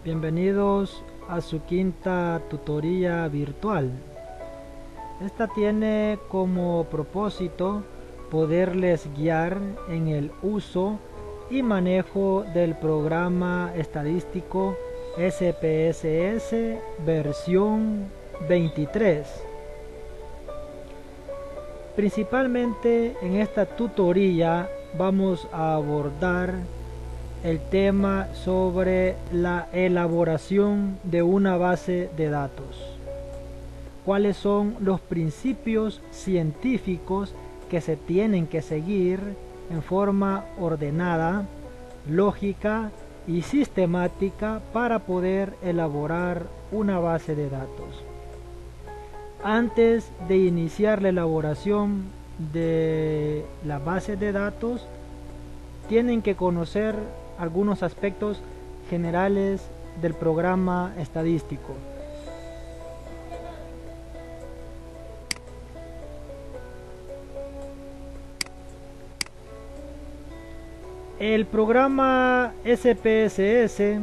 Bienvenidos a su quinta tutoría virtual. Esta tiene como propósito poderles guiar en el uso y manejo del programa estadístico SPSS versión 23. Principalmente en esta tutoría vamos a abordar el tema sobre la elaboración de una base de datos. ¿Cuáles son los principios científicos que se tienen que seguir en forma ordenada, lógica y sistemática para poder elaborar una base de datos? Antes de iniciar la elaboración de la base de datos, tienen que conocer algunos aspectos generales del programa estadístico. El programa SPSS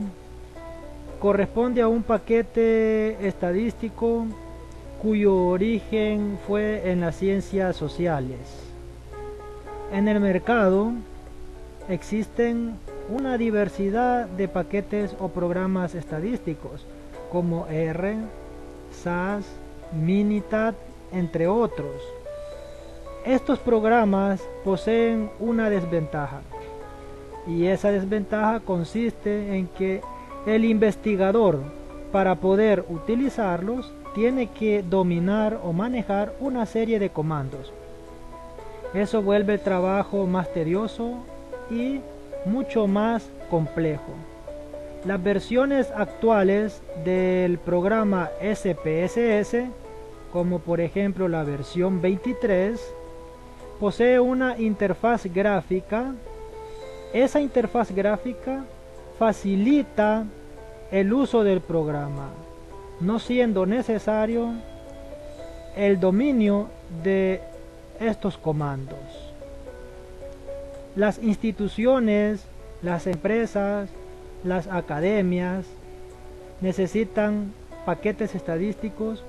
corresponde a un paquete estadístico cuyo origen fue en las ciencias sociales. En el mercado existen una diversidad de paquetes o programas estadísticos como R, SAS, Minitab, entre otros. Estos programas poseen una desventaja, y esa desventaja consiste en que el investigador, para poder utilizarlos, tiene que dominar o manejar una serie de comandos. Eso vuelve el trabajo más tedioso y mucho más complejo. Las versiones actuales del programa SPSS, como por ejemplo la versión 23, posee una interfaz gráfica. Esa interfaz gráfica facilita el uso del programa, no siendo necesario el dominio de estos comandos. Las instituciones, las empresas, las academias necesitan paquetes estadísticos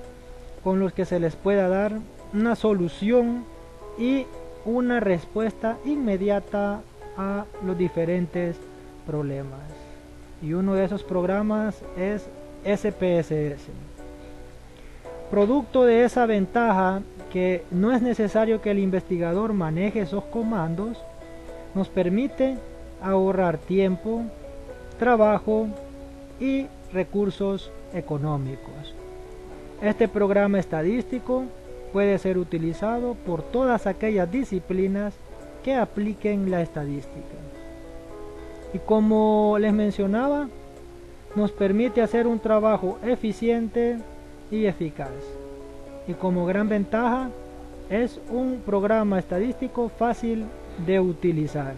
con los que se les pueda dar una solución y una respuesta inmediata a los diferentes problemas. Y uno de esos programas es SPSS. Producto de esa ventaja, que no es necesario que el investigador maneje esos comandos, nos permite ahorrar tiempo, trabajo y recursos económicos. Este programa estadístico puede ser utilizado por todas aquellas disciplinas que apliquen la estadística. Y como les mencionaba, nos permite hacer un trabajo eficiente y eficaz. Y como gran ventaja, es un programa estadístico fácil de utilizar.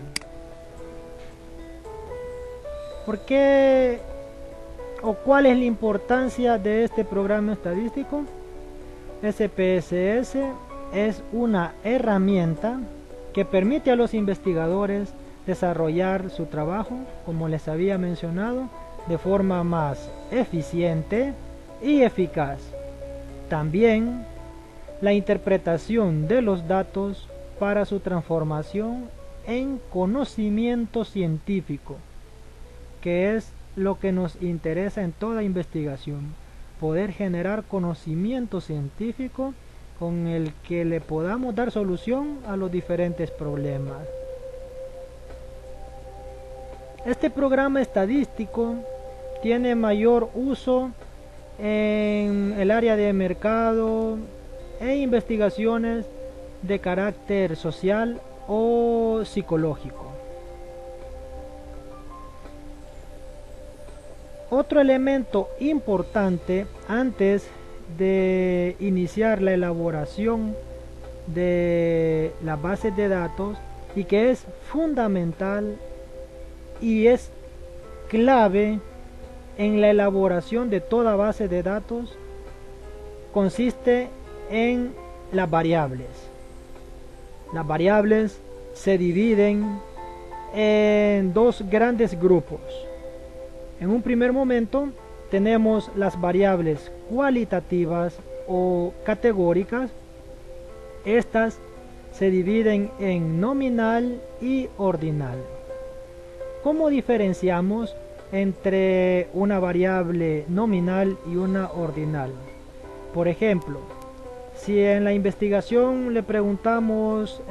¿Por qué o cuál es la importancia de este programa estadístico? SPSS es una herramienta que permite a los investigadores desarrollar su trabajo, como les había mencionado, de forma más eficiente y eficaz. También la interpretación de los datos para su transformación en conocimiento científico, que es lo que nos interesa en toda investigación, poder generar conocimiento científico con el que le podamos dar solución a los diferentes problemas. Este programa estadístico tiene mayor uso en el área de mercado e investigaciones de carácter social o psicológico. Otro elemento importante antes de iniciar la elaboración de las bases de datos, y que es fundamental y es clave en la elaboración de toda base de datos, consiste en las variables. Las variables se dividen en dos grandes grupos. En un primer momento tenemos las variables cualitativas o categóricas. Estas se dividen en nominal y ordinal. ¿Cómo diferenciamos entre una variable nominal y una ordinal? Por ejemplo, si en la investigación le preguntamos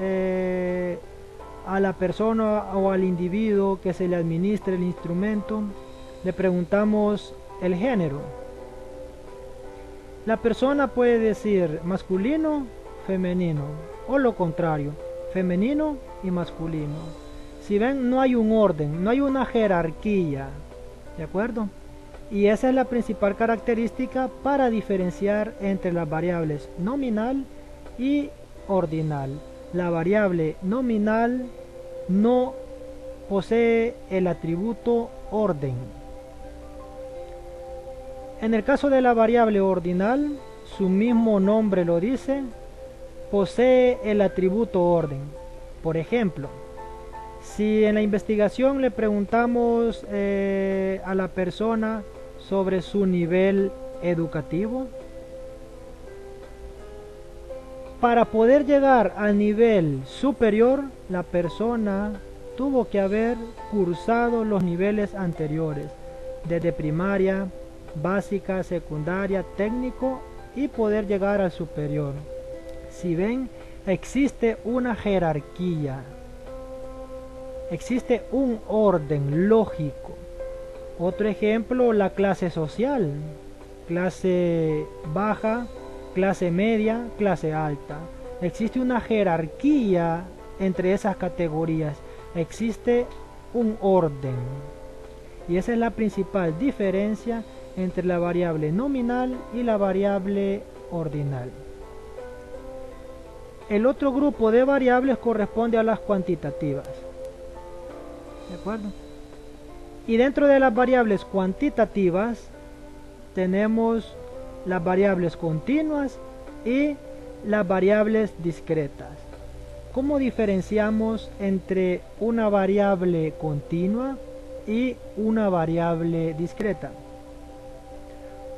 a la persona o al individuo que se le administre el instrumento, le preguntamos el género. La persona puede decir masculino, femenino, o lo contrario, femenino y masculino. Si ven, no hay un orden, no hay una jerarquía, ¿de acuerdo? Y esa es la principal característica para diferenciar entre las variables nominal y ordinal. La variable nominal no posee el atributo orden. En el caso de la variable ordinal, su mismo nombre lo dice, posee el atributo orden. Por ejemplo, si en la investigación le preguntamos a la persona sobre su nivel educativo, para poder llegar al nivel superior, la persona tuvo que haber cursado los niveles anteriores, desde primaria, básica, secundaria, técnico y poder llegar al superior. Si ven, existe una jerarquía, existe un orden lógico. Otro ejemplo, la clase social, clase baja, clase media, clase alta. Existe una jerarquía entre esas categorías, existe un orden. Y esa es la principal diferencia entre la variable nominal y la variable ordinal. El otro grupo de variables corresponde a las cuantitativas. ¿De acuerdo? Y dentro de las variables cuantitativas tenemos las variables continuas y las variables discretas. ¿Cómo diferenciamos entre una variable continua y una variable discreta?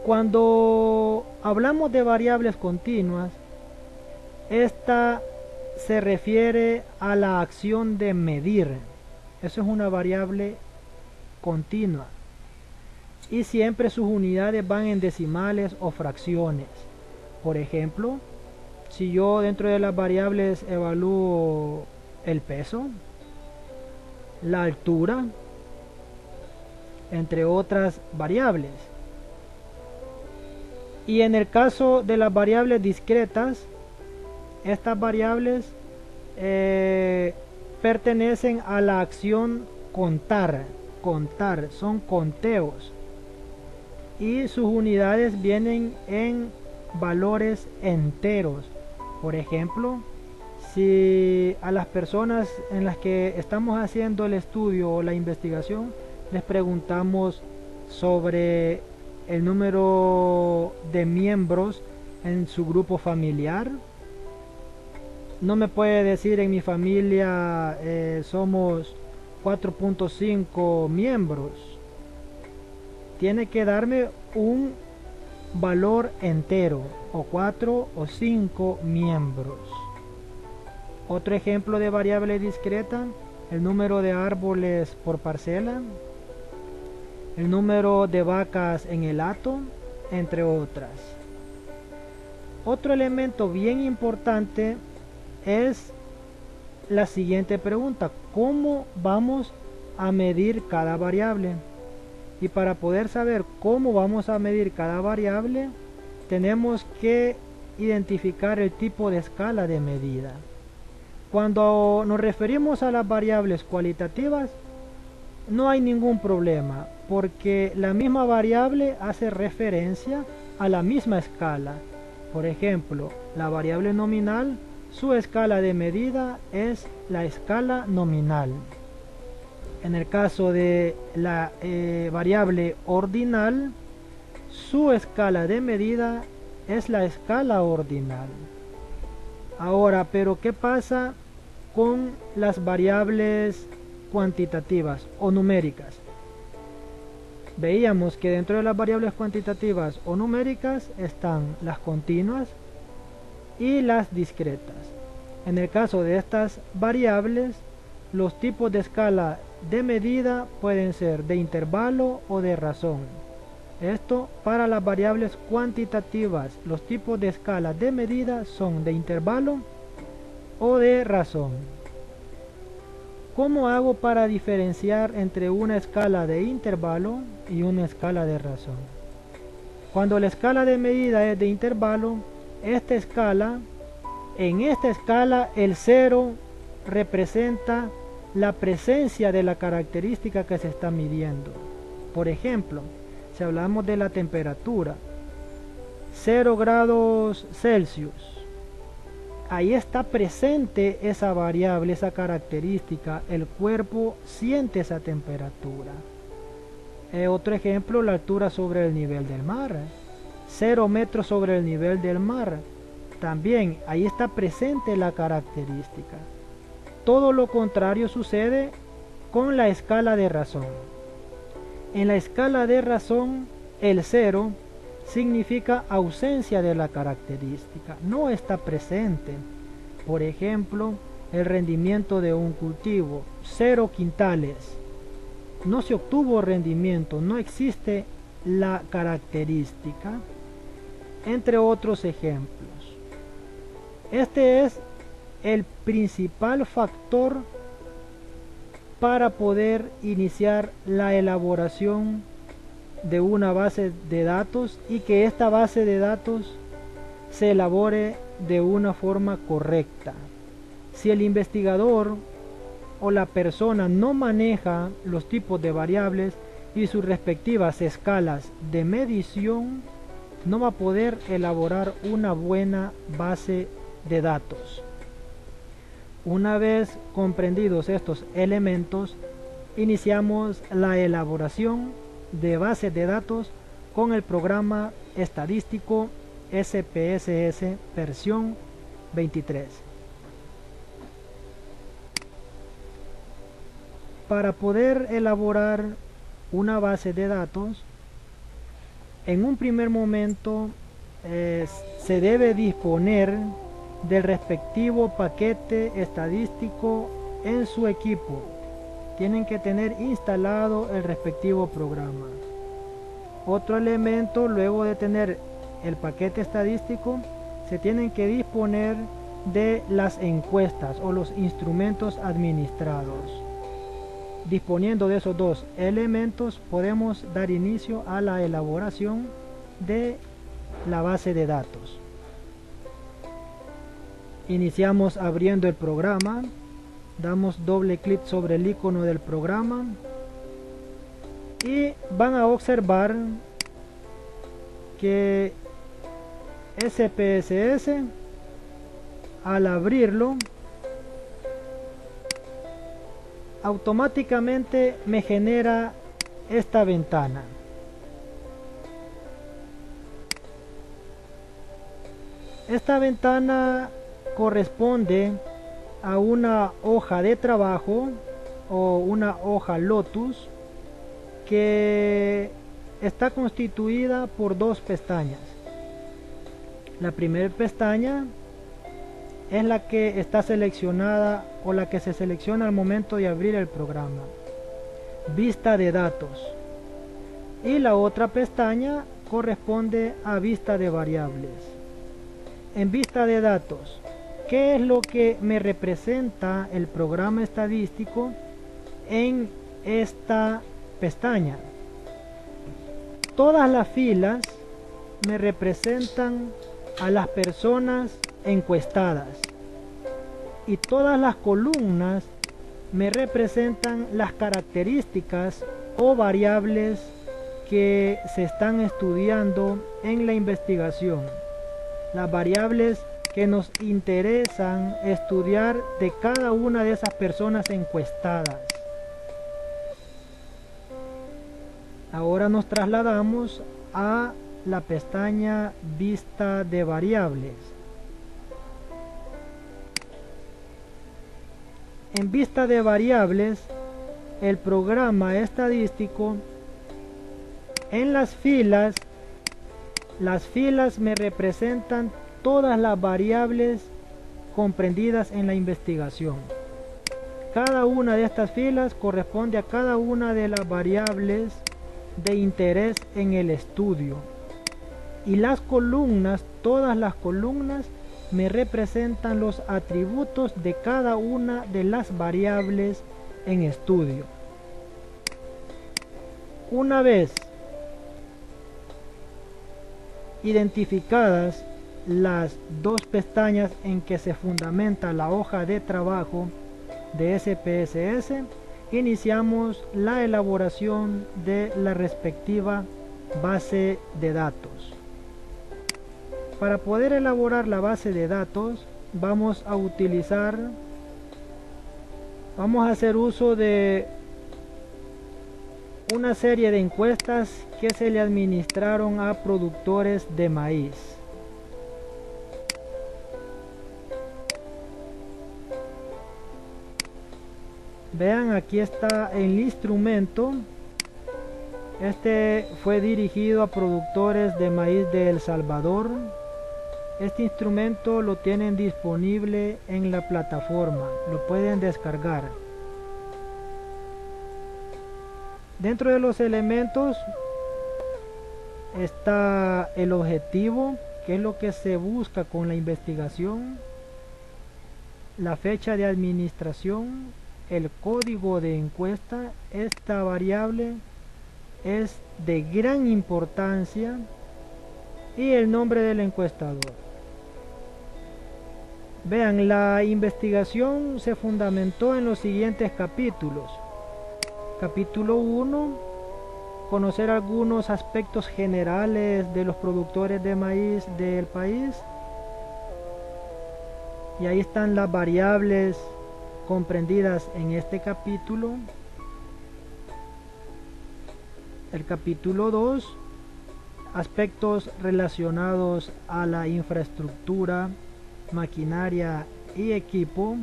Cuando hablamos de variables continuas, esta se refiere a la acción de medir. Eso es una variable continua. Y siempre sus unidades van en decimales o fracciones. Por ejemplo, si yo dentro de las variables evalúo el peso, la altura, entre otras variables. Y en el caso de las variables discretas, estas variables pertenecen a la acción contar, son conteos. Y sus unidades vienen en valores enteros. Por ejemplo, si a las personas en las que estamos haciendo el estudio o la investigación les preguntamos sobre el número de miembros en su grupo familiar, no me puede decir en mi familia somos 4.5 miembros. Tiene que darme un valor entero, o 4 o 5 miembros. Otro ejemplo de variable discreta, el número de árboles por parcela, el número de vacas en el hato, entre otras. Otro elemento bien importante es la siguiente pregunta: ¿cómo vamos a medir cada variable? Y para poder saber cómo vamos a medir cada variable, tenemos que identificar el tipo de escala de medida. Cuando nos referimos a las variables cualitativas, no hay ningún problema, porque la misma variable hace referencia a la misma escala. Por ejemplo, la variable nominal, su escala de medida es la escala nominal. En el caso de la variable ordinal, su escala de medida es la escala ordinal. Ahora, pero ¿qué pasa con las variables cuantitativas o numéricas? Veíamos que dentro de las variables cuantitativas o numéricas están las continuas y las discretas. En el caso de estas variables, los tipos de escala de medida pueden ser de intervalo o de razón. Esto para las variables cuantitativas, los tipos de escala de medida son de intervalo o de razón. ¿Cómo hago para diferenciar entre una escala de intervalo y una escala de razón? Cuando la escala de medida es de intervalo, en esta escala el 0 representa la presencia de la característica que se está midiendo. Por ejemplo, si hablamos de la temperatura, 0 grados Celsius, ahí está presente esa variable, esa característica, el cuerpo siente esa temperatura. Otro ejemplo, la altura sobre el nivel del mar, 0 metros sobre el nivel del mar, también ahí está presente la característica. Todo lo contrario sucede con la escala de razón. En la escala de razón, el 0 significa ausencia de la característica, no está presente. Por ejemplo, el rendimiento de un cultivo, 0 quintales. No se obtuvo rendimiento, no existe la característica, entre otros ejemplos. Este es el principal factor para poder iniciar la elaboración de una base de datos y que esta base de datos se elabore de una forma correcta. Si el investigador o la persona no maneja los tipos de variables y sus respectivas escalas de medición, no va a poder elaborar una buena base de datos. Una vez comprendidos estos elementos, iniciamos la elaboración de bases de datos con el programa estadístico SPSS versión 23. Para poder elaborar una base de datos, en un primer momento se debe disponer del respectivo paquete estadístico en su equipo. Tienen que tener instalado el respectivo programa. Otro elemento, luego de tener el paquete estadístico, se tienen que disponer de las encuestas o los instrumentos administrados. Disponiendo de esos dos elementos, podemos dar inicio a la elaboración de la base de datos. Iniciamos abriendo el programa, damos doble clic sobre el icono del programa y van a observar que SPSS al abrirlo automáticamente me genera esta ventana. Esta ventana corresponde a una hoja de trabajo o una hoja Lotus que está constituida por dos pestañas. La primera pestaña es la que está seleccionada o la que se selecciona al momento de abrir el programa, vista de datos, y la otra pestaña corresponde a vista de variables. En vista de datos, ¿qué es lo que me representa el programa estadístico en esta pestaña? Todas las filas me representan a las personas encuestadas y todas las columnas me representan las características o variables que se están estudiando en la investigación, las variables que nos interesan estudiar de cada una de esas personas encuestadas. Ahora nos trasladamos a la pestaña vista de variables. En vista de variables, el programa estadístico En las filas me representan todas las variables comprendidas en la investigación. Cada una de estas filas corresponde a cada una de las variables de interés en el estudio. Y las columnas, todas las columnas, me representan los atributos de cada una de las variables en estudio. Una vez identificadas las dos pestañas en que se fundamenta la hoja de trabajo de SPSS, iniciamos la elaboración de la respectiva base de datos. Para poder elaborar la base de datos vamos a hacer uso de una serie de encuestas que se le administraron a productores de maíz. Vean, aquí está el instrumento. Este fue dirigido a productores de maíz de El Salvador. Este instrumento lo tienen disponible en la plataforma, lo pueden descargar. Dentro de los elementos está el objetivo, que es lo que se busca con la investigación, la fecha de administración, el código de encuesta. Esta variable es de gran importancia, y el nombre del encuestador. Vean, la investigación se fundamentó en los siguientes capítulos. Capítulo 1, conocer algunos aspectos generales de los productores de maíz del país. Y ahí están las variables comprendidas en este capítulo. El capítulo 2, aspectos relacionados a la infraestructura, maquinaria y equipo.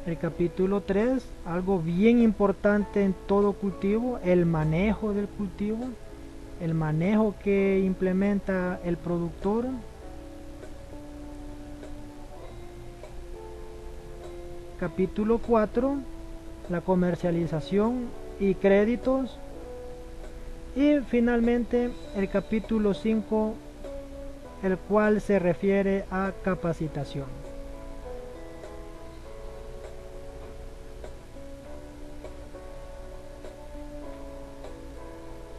El capítulo 3, algo bien importante en todo cultivo, el manejo del cultivo, el manejo que implementa el productor. Capítulo 4, la comercialización y créditos. Y finalmente el capítulo 5, el cual se refiere a capacitación.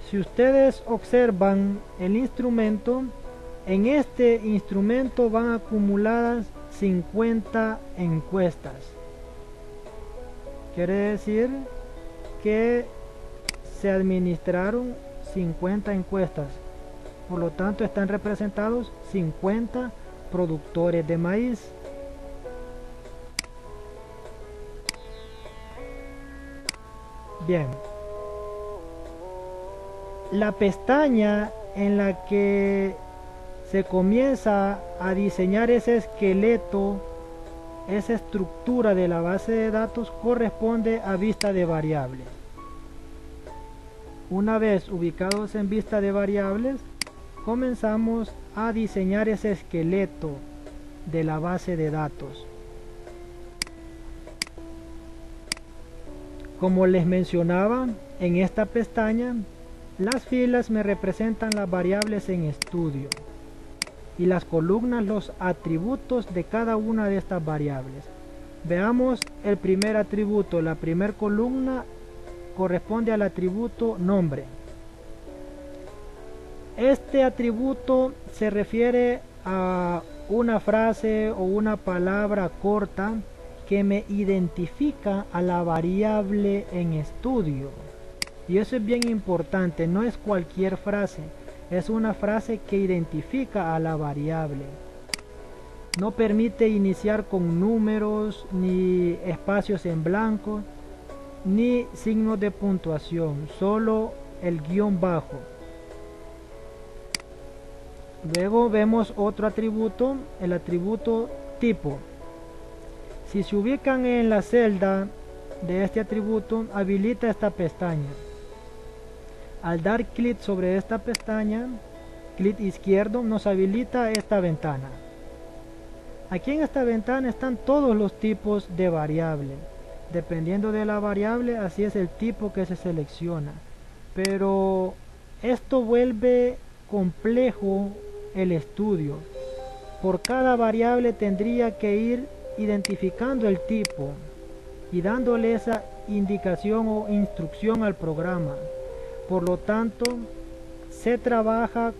Si ustedes observan el instrumento, en este instrumento van acumuladas 50 encuestas. Quiere decir que se administraron 50 encuestas. Por lo tanto, están representados 50 productores de maíz. Bien. La pestaña en la que se comienza a diseñar ese esqueleto, esa estructura de la base de datos, corresponde a vista de variables. Una vez ubicados en vista de variables, comenzamos a diseñar ese esqueleto de la base de datos. Como les mencionaba, en esta pestaña las filas me representan las variables en estudio y las columnas los atributos de cada una de estas variables. Veamos el primer atributo. La primera columna corresponde al atributo nombre. Este atributo se refiere a una frase o una palabra corta que me identifica a la variable en estudio. Y eso es bien importante, no es cualquier frase, es una frase que identifica a la variable. No permite iniciar con números, ni espacios en blanco, ni signos de puntuación, solo el guión bajo. Luego vemos otro atributo, el atributo tipo. Si se ubican en la celda de este atributo habilita esta pestaña. Al dar clic sobre esta pestaña, clic izquierdo, nos habilita esta ventana. Aquí en esta ventana están todos los tipos de variable. Dependiendo de la variable, así es el tipo que se selecciona. Pero esto vuelve complejo el estudio. Por cada variable tendría que ir identificando el tipo y dándole esa indicación o instrucción al programa. Por lo tanto, se trabaja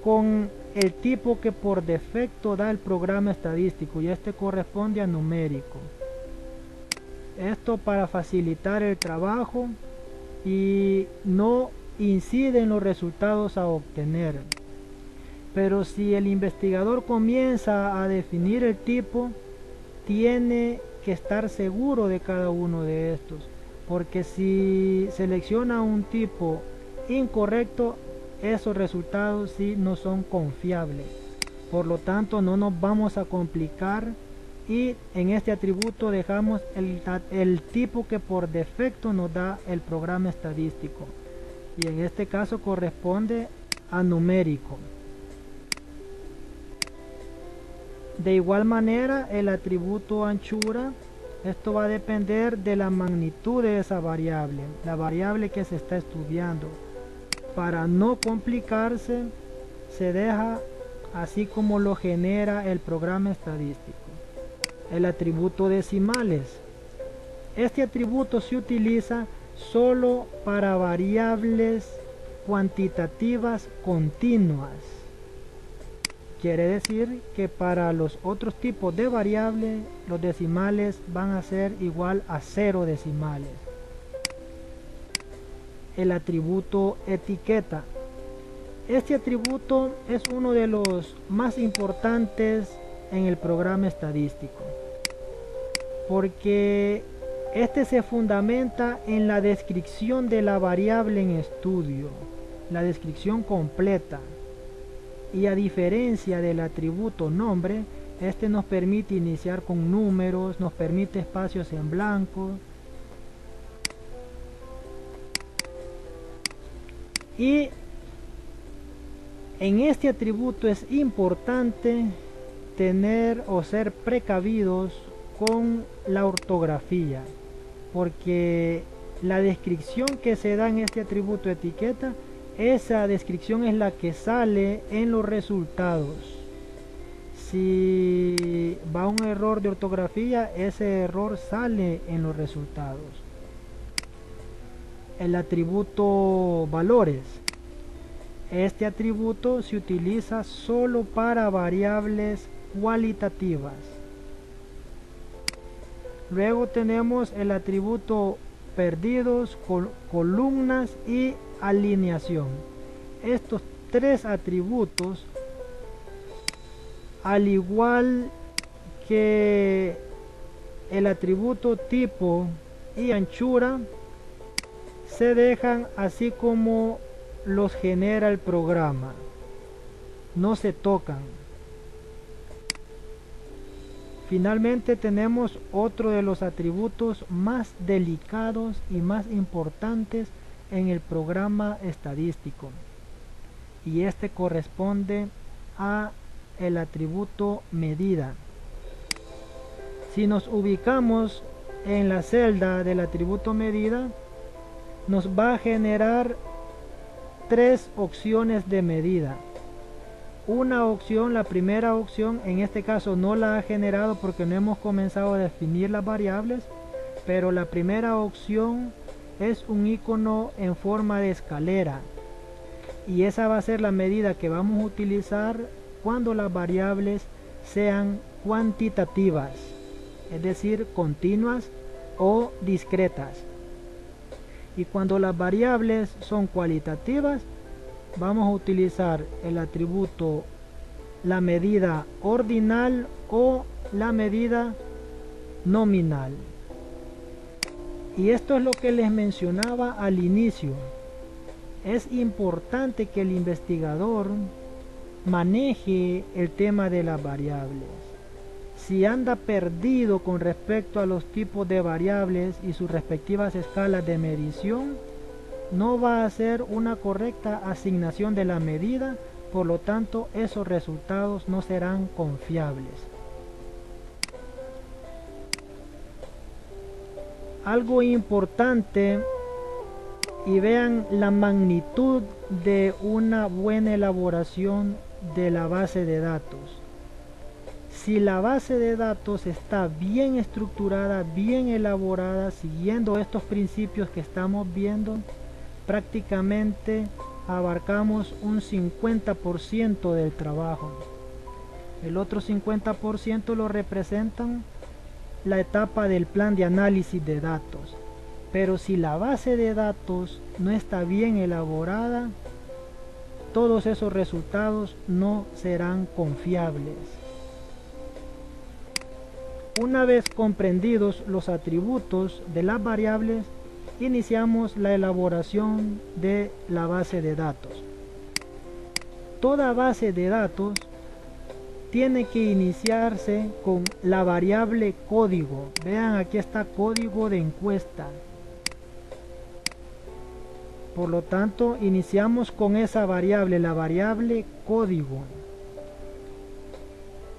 con el tipo que por defecto da el programa estadístico, y este corresponde a numérico. Esto para facilitar el trabajo y no incide en los resultados a obtener. Pero si el investigador comienza a definir el tipo, tiene que estar seguro de cada uno de estos, porque si selecciona un tipo incorrecto, esos resultados sí no son confiables. Por lo tanto, no nos vamos a complicar y en este atributo dejamos el tipo que por defecto nos da el programa estadístico, y en este caso corresponde a numérico. De igual manera, el atributo anchura, esto va a depender de la magnitud de esa variable, la variable que se está estudiando. Para no complicarse, se deja así como lo genera el programa estadístico. El atributo decimales. Este atributo se utiliza solo para variables cuantitativas continuas. Quiere decir que para los otros tipos de variables, los decimales van a ser igual a 0 decimales. El atributo etiqueta. Este atributo es uno de los más importantes en el programa estadístico, porque este se fundamenta en la descripción de la variable en estudio, la descripción completa. Y a diferencia del atributo nombre, este nos permite iniciar con números, nos permite espacios en blanco. Y en este atributo es importante tener o ser precavidos con la ortografía, porque la descripción que se da en este atributo etiqueta, esa descripción es la que sale en los resultados. Si va un error de ortografía, ese error sale en los resultados. El atributo valores. Este atributo se utiliza solo para variables cualitativas. Luego tenemos el atributo perdidos, columnas y alineación. Estos tres atributos, al igual que el atributo tipo y anchura, se dejan así como los genera el programa, no se tocan. Finalmente tenemos otro de los atributos más delicados y más importantes en el programa estadístico, y este corresponde a el atributo medida. Si nos ubicamos en la celda del atributo medida, nos va a generar tres opciones de medida. Una opción, la primera opción, en este caso no la ha generado porque no hemos comenzado a definir las variables, pero la primera opción es un icono en forma de escalera, y esa va a ser la medida que vamos a utilizar cuando las variables sean cuantitativas, es decir, continuas o discretas. Y cuando las variables son cualitativas, vamos a utilizar el atributo la medida ordinal o la medida nominal. Y esto es lo que les mencionaba al inicio. Es importante que el investigador maneje el tema de las variables. Si anda perdido con respecto a los tipos de variables y sus respectivas escalas de medición, no va a hacer una correcta asignación de la medida, por lo tanto esos resultados no serán confiables. Algo importante, y vean la magnitud de una buena elaboración de la base de datos. Si la base de datos está bien estructurada, bien elaborada, siguiendo estos principios que estamos viendo, prácticamente abarcamos un 50% del trabajo. El otro 50% lo representan la etapa del plan de análisis de datos. Pero si la base de datos no está bien elaborada, todos esos resultados no serán confiables. Una vez comprendidos los atributos de las variables, iniciamos la elaboración de la base de datos. Toda base de datos tiene que iniciarse con la variable código. Vean, aquí está código de encuesta. Por lo tanto, iniciamos con esa variable, la variable código.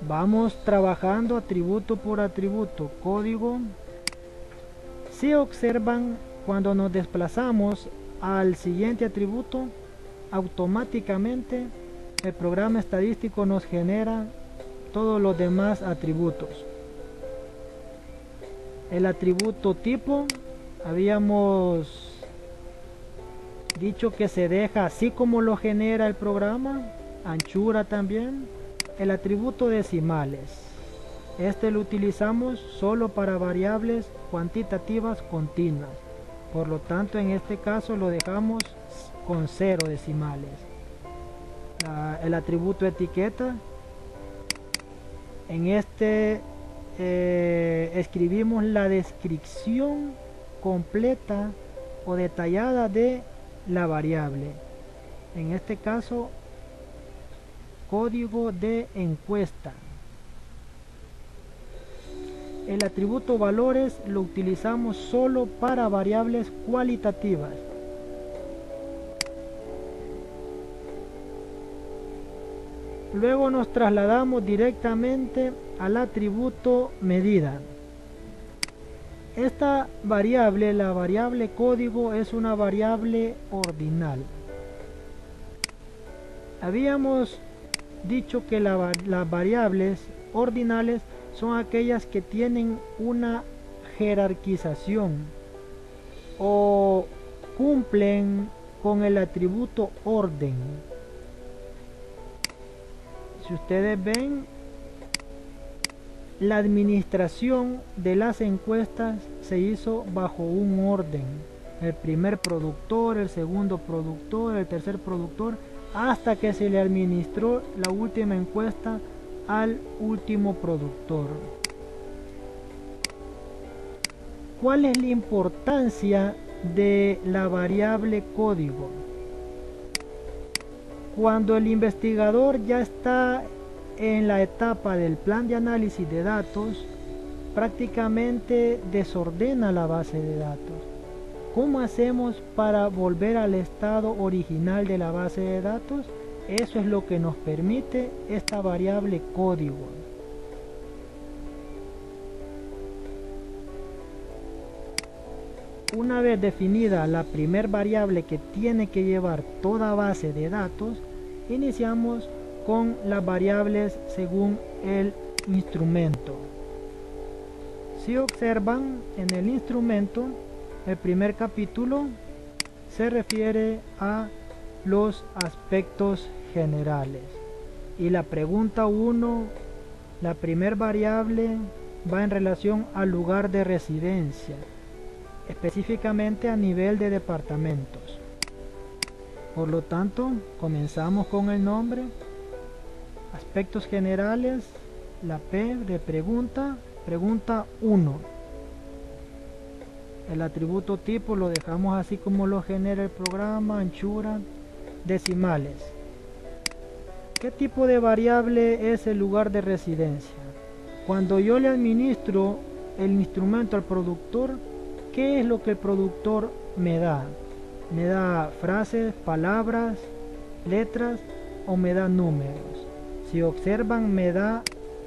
Vamos trabajando atributo por atributo, código. Si observan, cuando nos desplazamos al siguiente atributo, automáticamente el programa estadístico nos genera todos los demás atributos. El atributo tipo, habíamos dicho que se deja así como lo genera el programa, anchura también. El atributo decimales, este lo utilizamos solo para variables cuantitativas continuas, por lo tanto en este caso lo dejamos con 0 decimales. El atributo etiqueta, en este escribimos la descripción completa o detallada de la variable, en este caso código de encuesta. El atributo valores lo utilizamos solo para variables cualitativas. Luego nos trasladamos directamente al atributo medida. Esta variable, la variable código, es una variable ordinal. Habíamos dicho que las variables ordinales son aquellas que tienen una jerarquización o cumplen con el atributo orden. Si ustedes ven, la administración de las encuestas se hizo bajo un orden. El primer productor, el segundo productor, el tercer productor, hasta que se le administró la última encuesta al último productor. ¿Cuál es la importancia de la variable código? Cuando el investigador ya está en la etapa del plan de análisis de datos, prácticamente desordena la base de datos. ¿Cómo hacemos para volver al estado original de la base de datos? Eso es lo que nos permite esta variable código. Una vez definida la primer variable que tiene que llevar toda base de datos, iniciamos con las variables según el instrumento. Si observan en el instrumento, el primer capítulo se refiere a los aspectos generales, y la pregunta 1, la primer variable va en relación al lugar de residencia, específicamente a nivel de departamentos. Por lo tanto, comenzamos con el nombre, aspectos generales, la P de pregunta, pregunta 1. El atributo tipo lo dejamos así como lo genera el programa, anchura, decimales. ¿Qué tipo de variable es el lugar de residencia? Cuando yo le administro el instrumento al productor, ¿qué es lo que el productor me da? ¿Me da frases, palabras, letras o me da números? Si observan, me da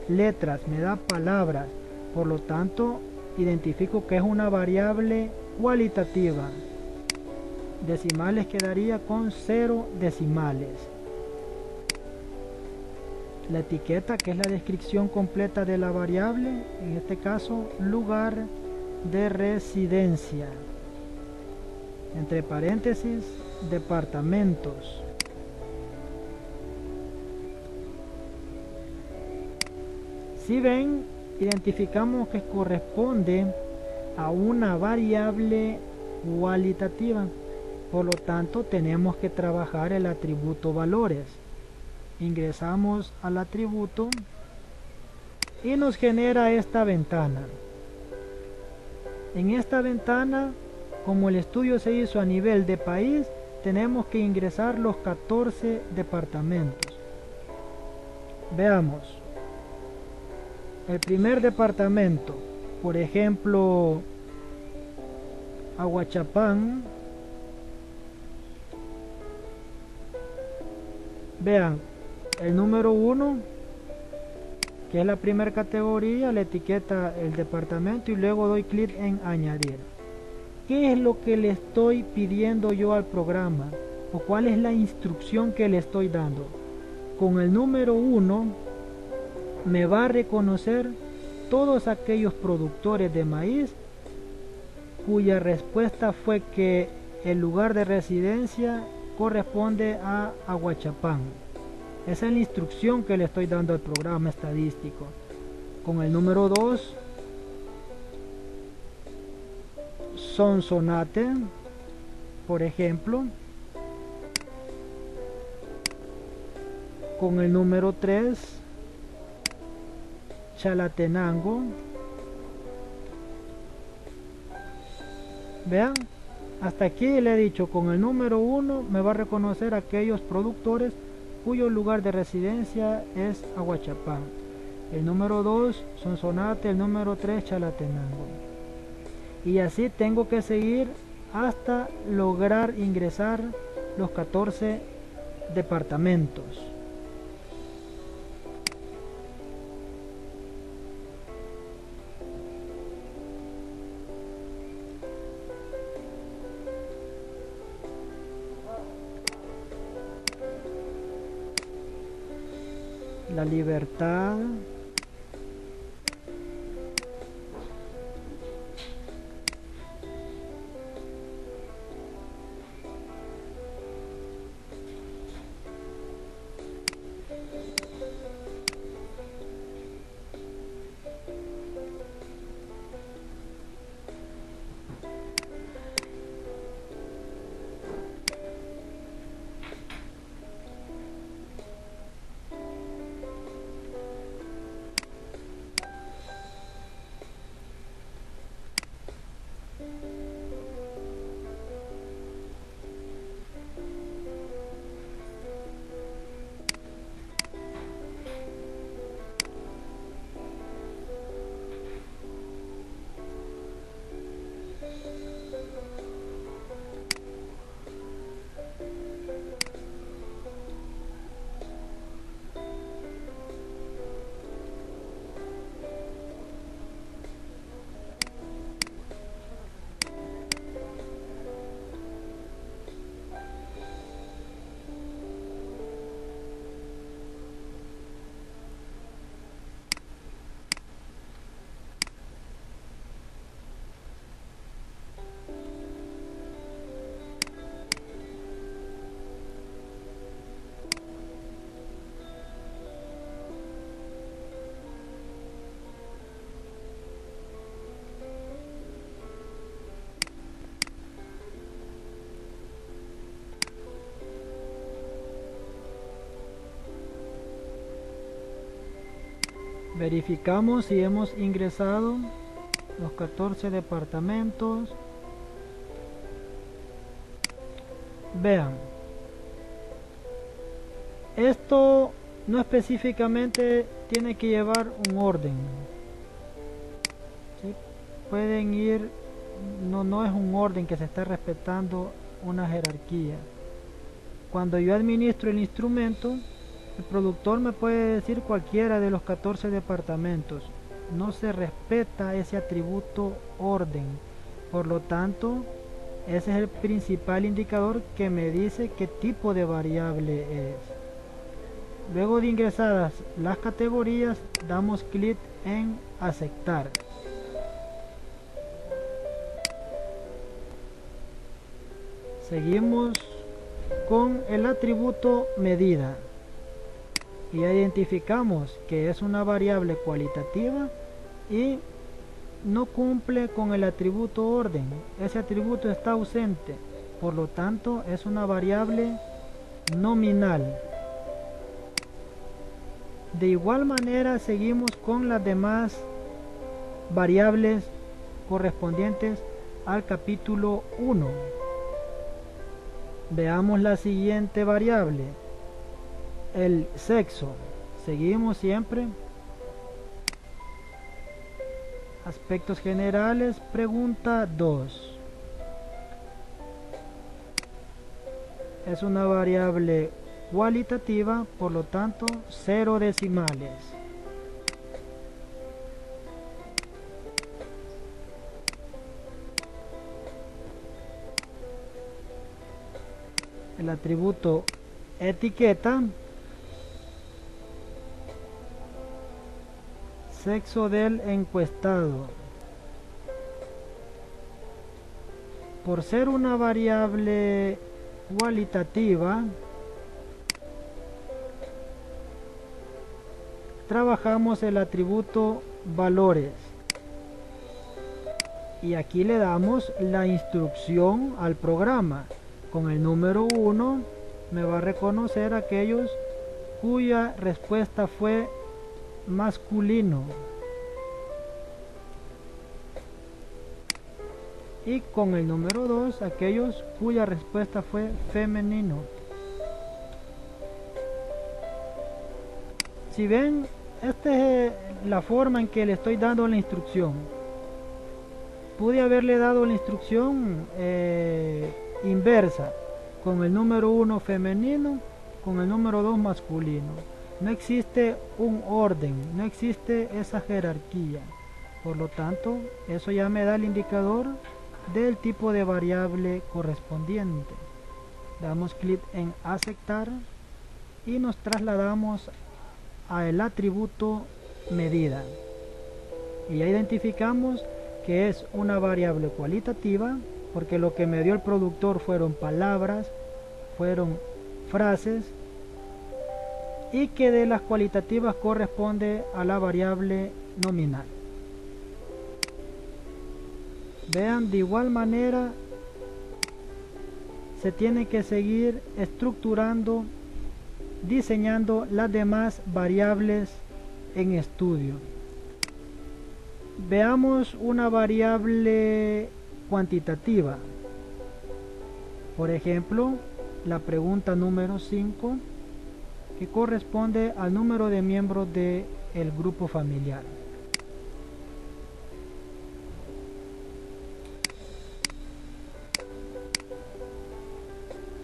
letras, me da palabras. Por lo tanto, identifico que es una variable cualitativa. Decimales quedaría con 0 decimales. La etiqueta, que es la descripción completa de la variable, en este caso lugar de residencia, entre paréntesis departamentos. Si ven, identificamos que corresponde a una variable cualitativa, por lo tanto tenemos que trabajar el atributo valores. Ingresamos al atributo y nos genera esta ventana. En esta ventana, como el estudio se hizo a nivel de país, tenemos que ingresar los 14 departamentos. Veamos. El primer departamento, por ejemplo, Aguachapán. Vean, el número 1, que es la primera categoría, le etiqueta el departamento y luego doy clic en añadir. ¿Qué es lo que le estoy pidiendo yo al programa? ¿O cuál es la instrucción que le estoy dando? Con el número 1 me va a reconocer todos aquellos productores de maíz cuya respuesta fue que el lugar de residencia corresponde a Aguachapán. Esa es la instrucción que le estoy dando al programa estadístico. Con el número 2, Sonsonate, por ejemplo. Con el número 3, Chalatenango. Vean, hasta aquí le he dicho, con el número 1 me va a reconocer aquellos productores cuyo lugar de residencia es Aguachapán. El número 2, Sonsonate. El número 3, Chalatenango. Y así tengo que seguir hasta lograr ingresar los 14 departamentos. La Libertad, verificamos si hemos ingresado los 14 departamentos. Vean, esto no específicamente tiene que llevar un orden. pueden ir, no es un orden que se está respetando una jerarquía. Cuando yo administro el instrumento, el productor me puede decir cualquiera de los 14 departamentos. No se respeta ese atributo orden. Por lo tanto, ese es el principal indicador que me dice qué tipo de variable es. Luego de ingresadas las categorías, damos clic en aceptar. Seguimos con el atributo medida y identificamos que es una variable cualitativa y no cumple con el atributo orden. Ese atributo está ausente, por lo tanto es una variable nominal. De igual manera seguimos con las demás variables correspondientes al capítulo 1. Veamos la siguiente variable, el sexo. Seguimos siempre. Aspectos generales, pregunta 2. Es una variable cualitativa, por lo tanto 0 decimales. El atributo etiqueta, sexo del encuestado. Por ser una variable cualitativa, trabajamos el atributo valores y aquí le damos la instrucción al programa. Con el número 1 me va a reconocer aquellos cuya respuesta fue masculino y con el número 2 aquellos cuya respuesta fue femenino. Si ven, esta es la forma en que le estoy dando la instrucción. Pude haberle dado la instrucción inversa, con el número 1 femenino, con el número 2 masculino. No existe un orden, no existe esa jerarquía. Por lo tanto, eso ya me da el indicador del tipo de variable correspondiente. Damos clic en aceptar y nos trasladamos al atributo medida. Y ya identificamos que es una variable cualitativa, porque lo que me dio el productor fueron palabras, fueron frases, y que de las cualitativas corresponde a la variable nominal. Vean, de igual manera se tiene que seguir estructurando, diseñando las demás variables en estudio. Veamos una variable cuantitativa. Por ejemplo, la pregunta número 5, que corresponde al número de miembros del grupo familiar.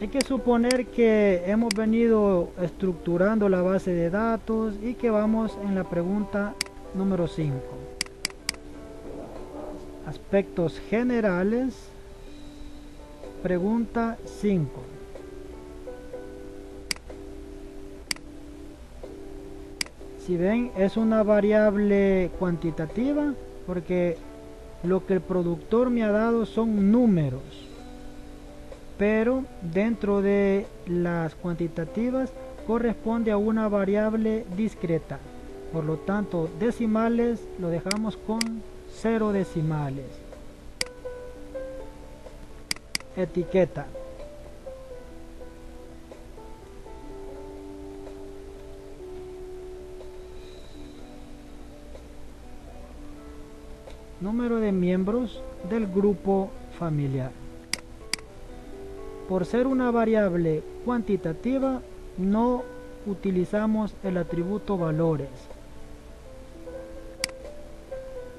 Hay que suponer que hemos venido estructurando la base de datos y que vamos en la pregunta número 5. Aspectos generales, pregunta 5. Si ven, es una variable cuantitativa porque lo que el productor me ha dado son números, pero dentro de las cuantitativas corresponde a una variable discreta. Por lo tanto, decimales lo dejamos con 0 decimales. Etiqueta. Número de miembros del grupo familiar. Por ser una variable cuantitativa, no utilizamos el atributo valores.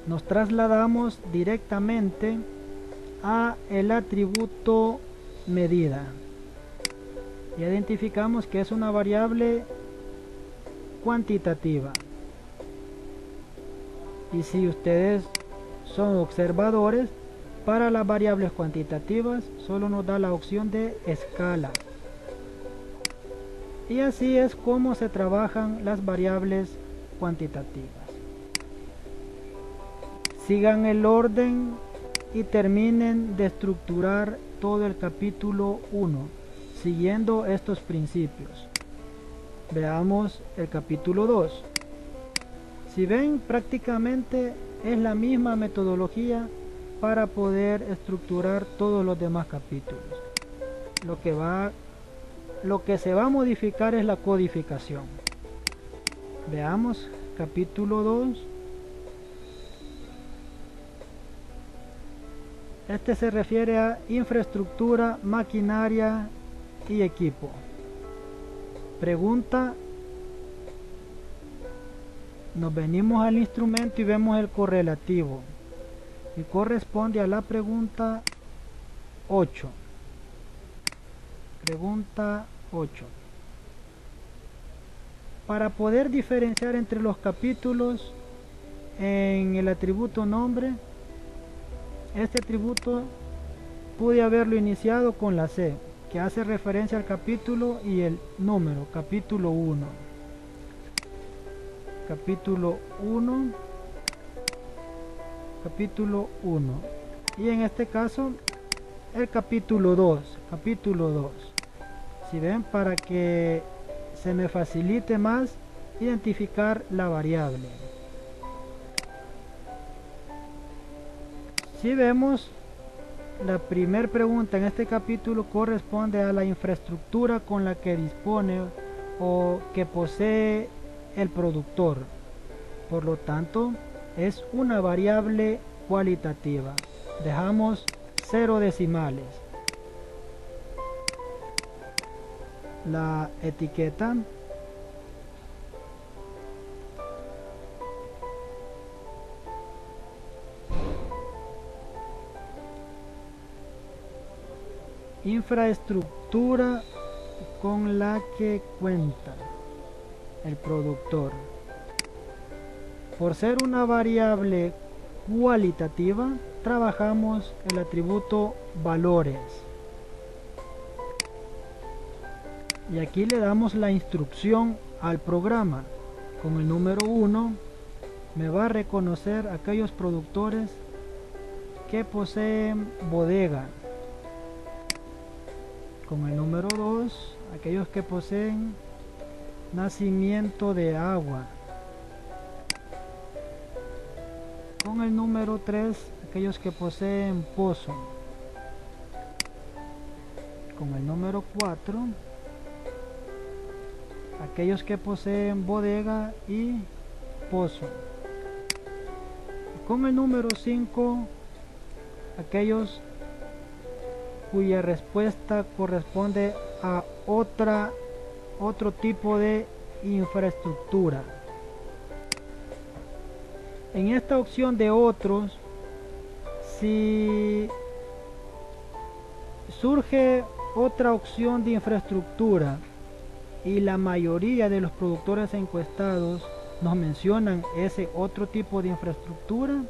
nos trasladamos directamente a el atributo medida. Identificamos que es una variable cuantitativa. Y si ustedes son observadores, para las variables cuantitativas solo nos da la opción de escala. Y así es como se trabajan las variables cuantitativas. Sigan el orden y terminen de estructurar todo el capítulo 1 siguiendo estos principios. Veamos el capítulo 2. Si ven, prácticamente es la misma metodología para poder estructurar todos los demás capítulos. Lo que se va a modificar es la codificación. Veamos capítulo 2. Este se refiere a infraestructura, maquinaria y equipo. Pregunta. Nos venimos al instrumento y vemos el correlativo. Y corresponde a la pregunta 8. Pregunta 8. Para poder diferenciar entre los capítulos en el atributo nombre, este atributo pude haberlo iniciado con la C, que hace referencia al capítulo, y el número, capítulo 1. Capítulo 1. Capítulo 1. Y en este caso, el capítulo 2. Capítulo 2. Si ven, para que se me facilite más identificar la variable. Si vemos, la primera pregunta en este capítulo corresponde a la infraestructura con la que dispone o que posee el productor. Por lo tanto, es una variable cualitativa. Dejamos 0 decimales. La etiqueta infraestructura con la que cuenta el productor. Por ser una variable cualitativa, trabajamos el atributo valores. Y aquí le damos la instrucción al programa. Con el número 1 me va a reconocer aquellos productores que poseen bodega. Con el número 2, aquellos que poseen nacimiento de agua. Con el número 3, aquellos que poseen pozo. Con el número 4, aquellos que poseen bodega y pozo. Con el número 5, aquellos cuya respuesta corresponde a otro tipo de infraestructura. En esta opción de otros, si surge otra opción de infraestructura y la mayoría de los productores encuestados nos mencionan ese otro tipo de infraestructura,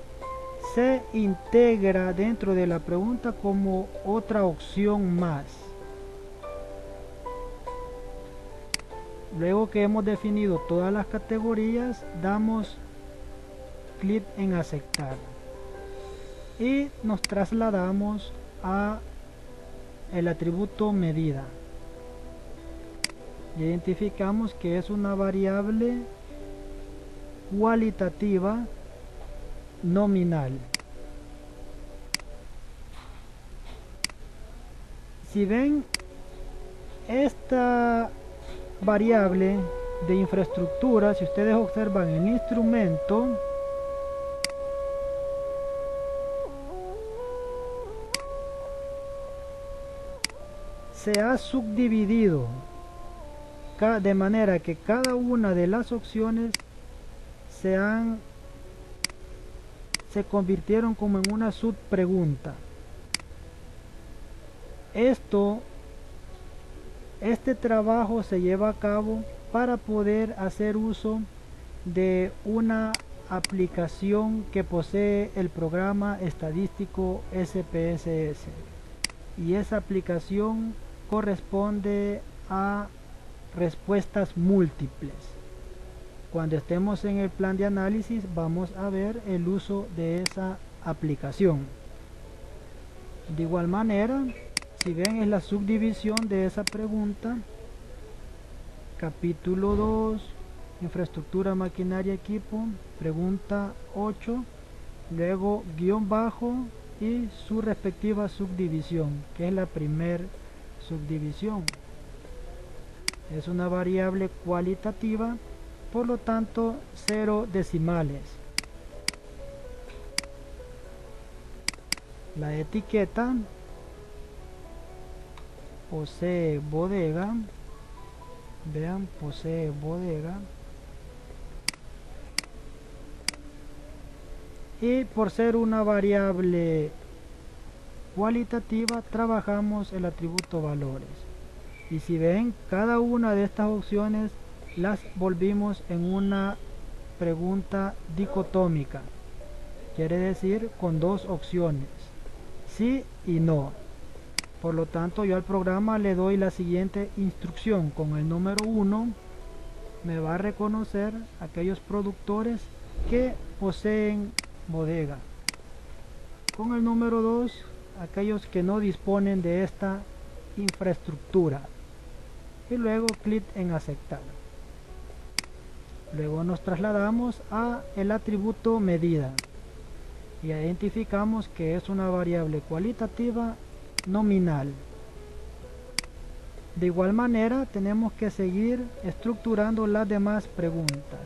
se integra dentro de la pregunta como otra opción más. Luego que hemos definido todas las categorías, damos clic en aceptar y nos trasladamos a el atributo medida. Identificamos que es una variable cualitativa nominal. Si ven, esta variable de infraestructura, si ustedes observan el instrumento, se ha subdividido de manera que cada una de las opciones se convirtieron como en una subpregunta. Este trabajo se lleva a cabo para poder hacer uso de una aplicación que posee el programa estadístico SPSS, y esa aplicación corresponde a respuestas múltiples. Cuando estemos en el plan de análisis vamos a ver el uso de esa aplicación. De igual manera, si ven, es la subdivisión de esa pregunta. Capítulo 2, infraestructura, maquinaria, equipo, pregunta 8, luego guión bajo y su respectiva subdivisión, que es la primer subdivisión. Es una variable cualitativa, por lo tanto 0 decimales. La etiqueta posee bodega, vean, posee bodega, y por ser una variable cualitativa trabajamos el atributo valores. Y si ven, cada una de estas opciones las volvimos en una pregunta dicotómica, quiere decir con dos opciones, sí y no. Por lo tanto, yo al programa le doy la siguiente instrucción: con el número 1 me va a reconocer aquellos productores que poseen bodega, con el número 2 aquellos que no disponen de esta infraestructura, y luego clic en aceptar. Luego nos trasladamos a el atributo medida y identificamos que es una variable cualitativa nominal. De igual manera tenemos que seguir estructurando las demás preguntas.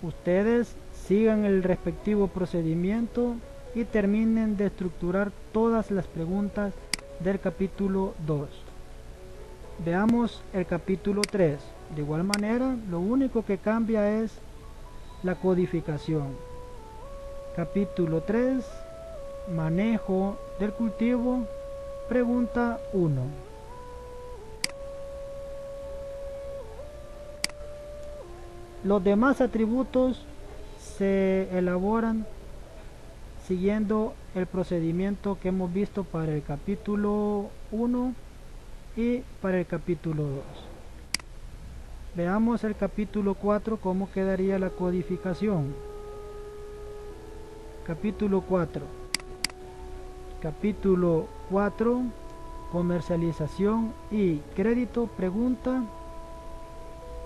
Ustedes sigan el respectivo procedimiento y terminen de estructurar todas las preguntas del capítulo 2. Veamos el capítulo 3. De igual manera, lo único que cambia es la codificación. Capítulo 3, manejo del cultivo, pregunta 1. Los demás atributos se elaboran siguiendo el procedimiento que hemos visto para el capítulo 1 y para el capítulo 2. Veamos el capítulo 4, cómo quedaría la codificación. Capítulo 4. Capítulo 4, comercialización y crédito, pregunta.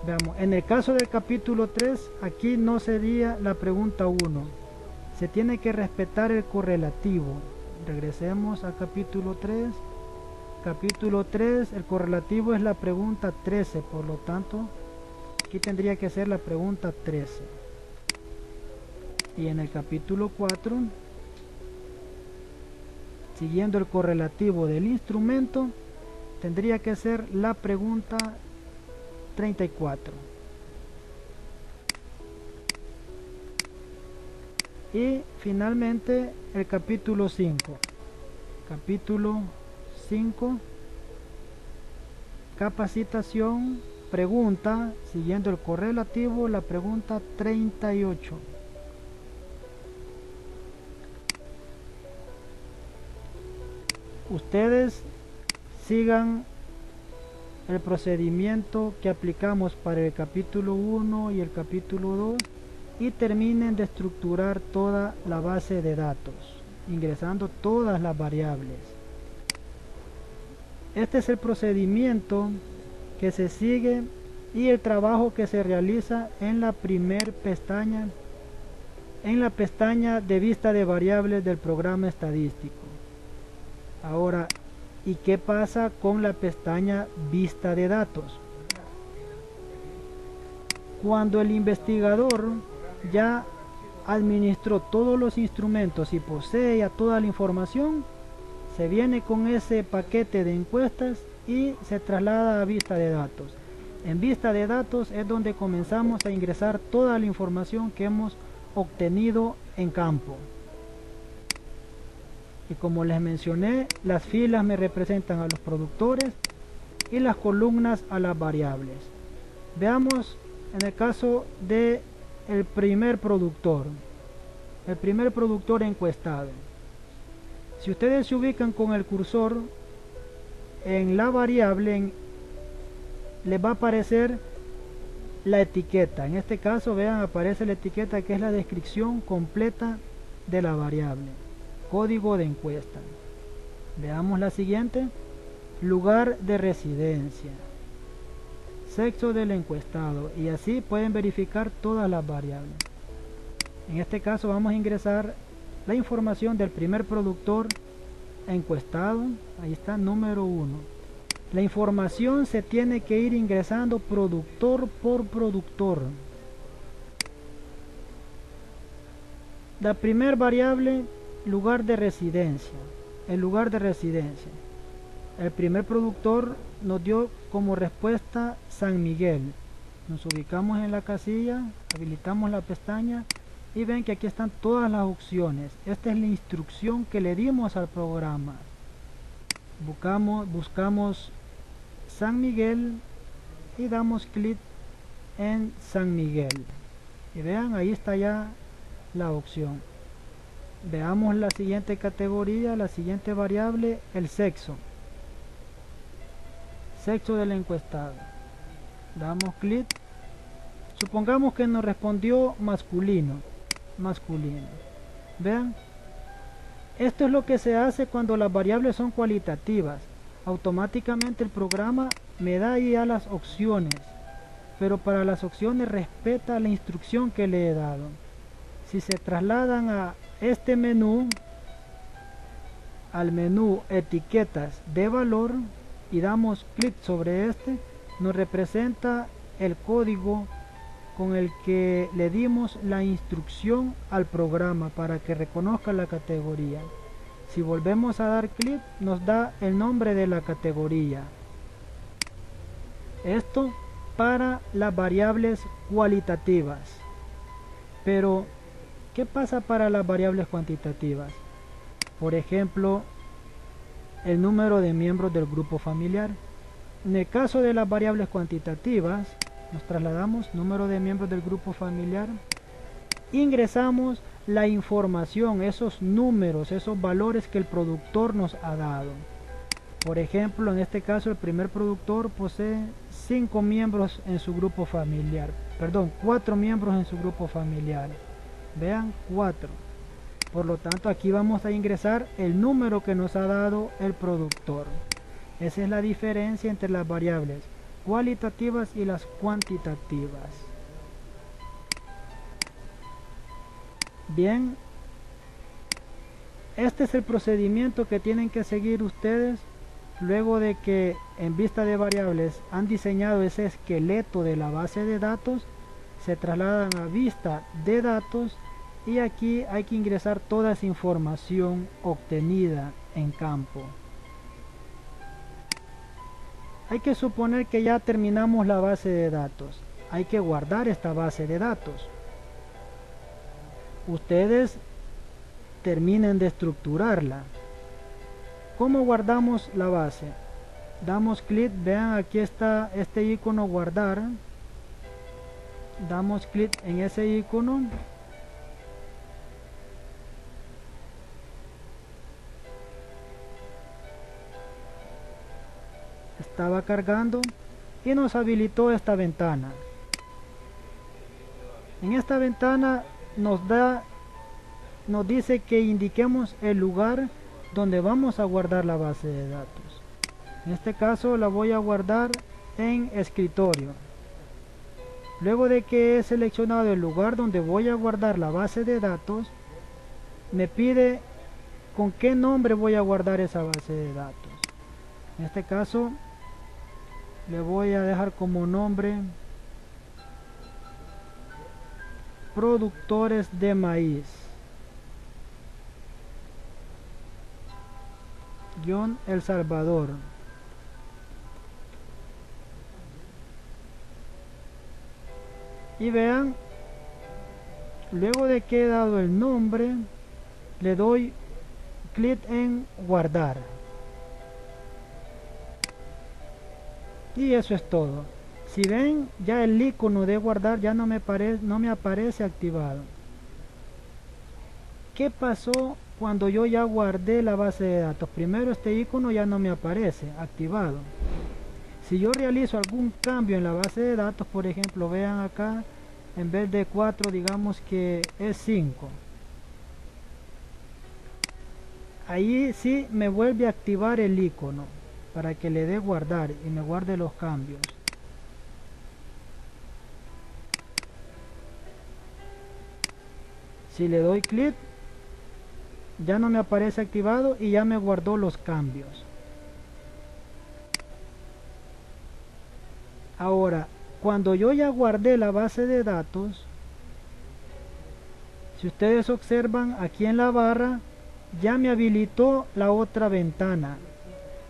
Veamos, en el caso del capítulo 3, aquí no sería la pregunta 1. Se tiene que respetar el correlativo. Regresemos a capítulo 3. Capítulo 3, el correlativo es la pregunta 13, por lo tanto, aquí tendría que ser la pregunta 13. Y en el capítulo 4, siguiendo el correlativo del instrumento, tendría que ser la pregunta 34. Y finalmente el capítulo 5. Capítulo 5, capacitación, pregunta, siguiendo el correlativo, la pregunta 38. Ustedes sigan el procedimiento que aplicamos para el capítulo 1 y el capítulo 2 y terminen de estructurar toda la base de datos, ingresando todas las variables. Este es el procedimiento que se sigue y el trabajo que se realiza en la primer pestaña, en la pestaña de vista de variables del programa estadístico. Ahora, ¿y qué pasa con la pestaña vista de datos? Cuando el investigador ya administró todos los instrumentos y posee ya toda la información, se viene con ese paquete de encuestas y se traslada a vista de datos. En vista de datos es donde comenzamos a ingresar toda la información que hemos obtenido en campo. Y como les mencioné, las filas me representan a los productores y las columnas a las variables. Veamos en el caso de el primer productor encuestado. Si ustedes se ubican con el cursor en la variable, les va a aparecer la etiqueta. En este caso, vean, aparece la etiqueta que es la descripción completa de la variable, código de encuesta. Veamos la siguiente: lugar de residencia, sexo del encuestado, y así pueden verificar todas las variables. En este caso vamos a ingresar la información del primer productor encuestado. Ahí está, número 1. La información se tiene que ir ingresando productor por productor. La primera variable, lugar de residencia. El lugar de residencia. El primer productor nos dio como respuesta San Miguel. Nos ubicamos en la casilla, habilitamos la pestaña y ven que aquí están todas las opciones. Esta es la instrucción que le dimos al programa. Buscamos San Miguel y damos clic en San Miguel. Y vean, ahí está ya la opción. Veamos la siguiente categoría, la siguiente variable, el sexo. Sexo del encuestado. Damos clic. Supongamos que nos respondió masculino. Vean, esto es lo que se hace cuando las variables son cualitativas. Automáticamente el programa me da ya las opciones, pero para las opciones respeta la instrucción que le he dado. Si se trasladan a este menú, al menú etiquetas de valor, y damos clic sobre este, nos representa el código con el que le dimos la instrucción al programa para que reconozca la categoría. Si volvemos a dar clic, nos da el nombre de la categoría. Esto para las variables cualitativas. Pero, ¿qué pasa para las variables cuantitativas? Por ejemplo, el número de miembros del grupo familiar. En el caso de las variables cuantitativas, nos trasladamos, número de miembros del grupo familiar, ingresamos la información, esos números, esos valores que el productor nos ha dado. Por ejemplo, en este caso el primer productor posee 5 miembros en su grupo familiar, perdón, 4 miembros en su grupo familiar. Vean, 4. Por lo tanto, aquí vamos a ingresar el número que nos ha dado el productor. Esa es la diferencia entre las variables cualitativas y las cuantitativas. Bien, este es el procedimiento que tienen que seguir ustedes luego de que en vista de variables han diseñado ese esqueleto de la base de datos. Se trasladan a vista de datos y aquí hay que ingresar toda esa información obtenida en campo. Hay que suponer que ya terminamos la base de datos. Hay que guardar esta base de datos. Ustedes terminen de estructurarla. ¿Cómo guardamos la base? Damos clic, vean, aquí está este icono guardar. Damos clic en ese icono. Estaba cargando y nos habilitó esta ventana. En esta ventana nos dice que indiquemos el lugar donde vamos a guardar la base de datos. En este caso la voy a guardar en escritorio. Luego de que he seleccionado el lugar donde voy a guardar la base de datos, me pide con qué nombre voy a guardar esa base de datos. En este caso le voy a dejar como nombre productores de maíz _ El Salvador. Y vean, luego de que he dado el nombre, le doy clic en guardar. Y eso es todo. Si ven, ya el icono de guardar ya no me aparece activado. ¿Qué pasó cuando yo ya guardé la base de datos? Primero, este icono ya no me aparece activado. Si yo realizo algún cambio en la base de datos, por ejemplo, vean acá, en vez de 4 digamos que es 5. Ahí sí me vuelve a activar el icono para que le dé guardar y me guarde los cambios. Si le doy clic, ya no me aparece activado y ya me guardó los cambios. Ahora, cuando yo ya guardé la base de datos, si ustedes observan aquí en la barra, ya me habilitó la otra ventana.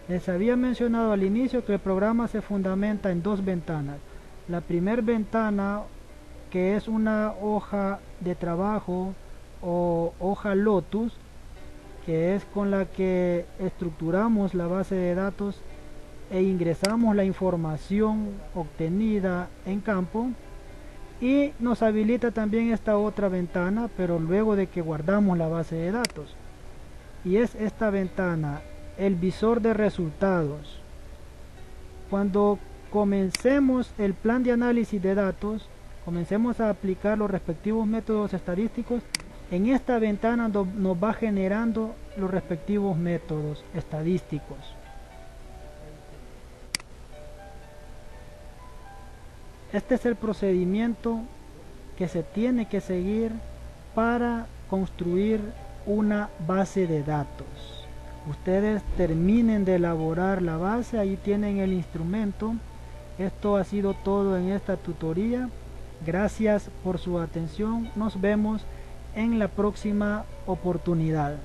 Les había mencionado al inicio que el programa se fundamenta en dos ventanas. La primera ventana, que es una hoja de trabajo o hoja Lotus, que es con la que estructuramos la base de datos e ingresamos la información obtenida en campo, y nos habilita también esta otra ventana, pero luego de que guardamos la base de datos, y es esta ventana, el visor de resultados. Cuando comencemos el plan de análisis de datos, comencemos a aplicar los respectivos métodos estadísticos, en esta ventana nos va generando los respectivos métodos estadísticos. Este es el procedimiento que se tiene que seguir para construir una base de datos. Ustedes terminen de elaborar la base, ahí tienen el instrumento. Esto ha sido todo en esta tutoría. Gracias por su atención. Nos vemos en la próxima oportunidad.